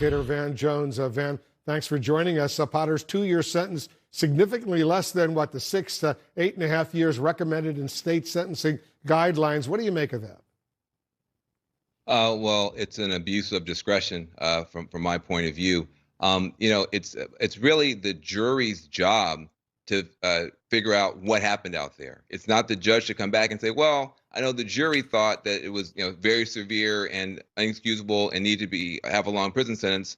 Investigator Van Jones. Van, thanks for joining us. Potter's 2-year sentence, significantly less than what the 6 to 8.5 years recommended in state sentencing guidelines. What do you make of that? Well, it's an abuse of discretion from my point of view. It's really the jury's job to figure out what happened out there. It's not the judge to come back and say, well, I know the jury thought that it was very severe and inexcusable and need to have a long prison sentence,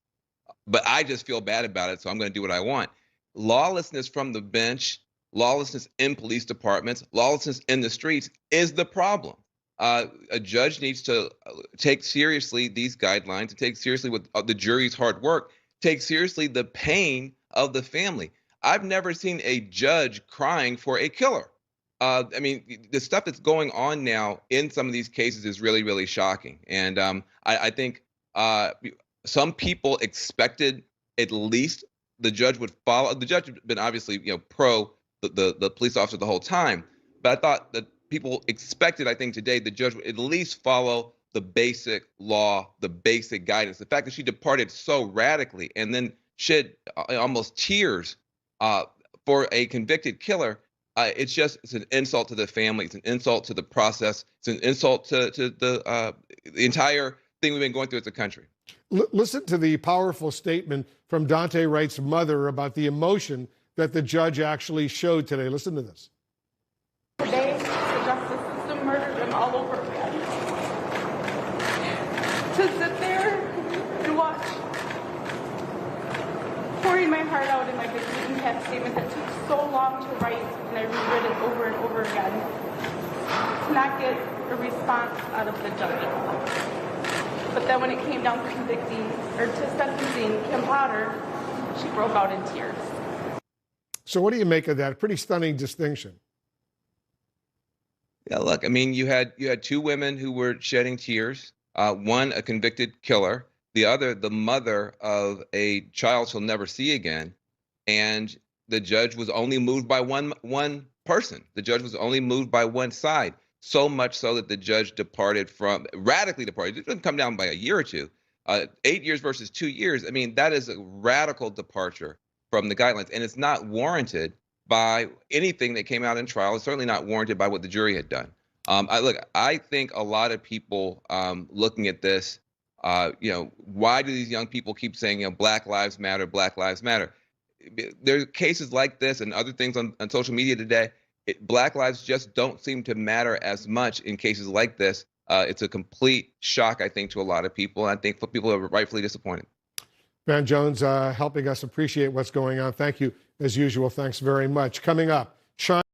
but I just feel bad about it, so I'm going to do what I want. Lawlessness from the bench, lawlessness in police departments, lawlessness in the streets is the problem. A judge needs to take seriously these guidelines, to take seriously with the jury's hard work, take seriously the pain of the family. I've never seen a judge crying for a killer. I mean, the stuff that's going on now in some of these cases is really, really shocking. And I think some people expected at least the judge would follow. The judge had been obviously, pro the police officer the whole time. But I thought that people expected, I think today, the judge would at least follow the basic law, the basic guidance. The fact that she departed so radically and then shed almost tears for a convicted killer, it's an insult to the family. It's an insult to the process. It's an insult to the entire thing we've been going through as a country. Listen to the powerful statement from Daunte Wright's mother about the emotion that the judge actually showed today. Listen to this. Today, the justice system murdered him all over again. To sit there and watch pouring my heart out in my good impact statement that took so long to write, and I reread it over and over again, to not get a response out of the judge. But then when it came down to sentencing Kim Potter, she broke out in tears. So what do you make of that? Pretty stunning distinction. Yeah, look, I mean, you had 2 women who were shedding tears. One, a convicted killer. The other, the mother of a child she'll never see again. And the judge was only moved by one person. The judge was only moved by one side. So much so that the judge radically departed. It didn't come down by a year or two. 8 years versus 2 years. I mean, that is a radical departure from the guidelines. And it's not warranted by anything that came out in trial. It's certainly not warranted by what the jury had done. I think a lot of people looking at this, why do these young people keep saying, Black Lives Matter, Black Lives Matter? There are cases like this and other things on social media today. Black lives just don't seem to matter as much in cases like this. It's a complete shock, I think, to a lot of people. And I think for people who are rightfully disappointed. Van Jones helping us appreciate what's going on. Thank you, as usual. Thanks very much. Coming up, China.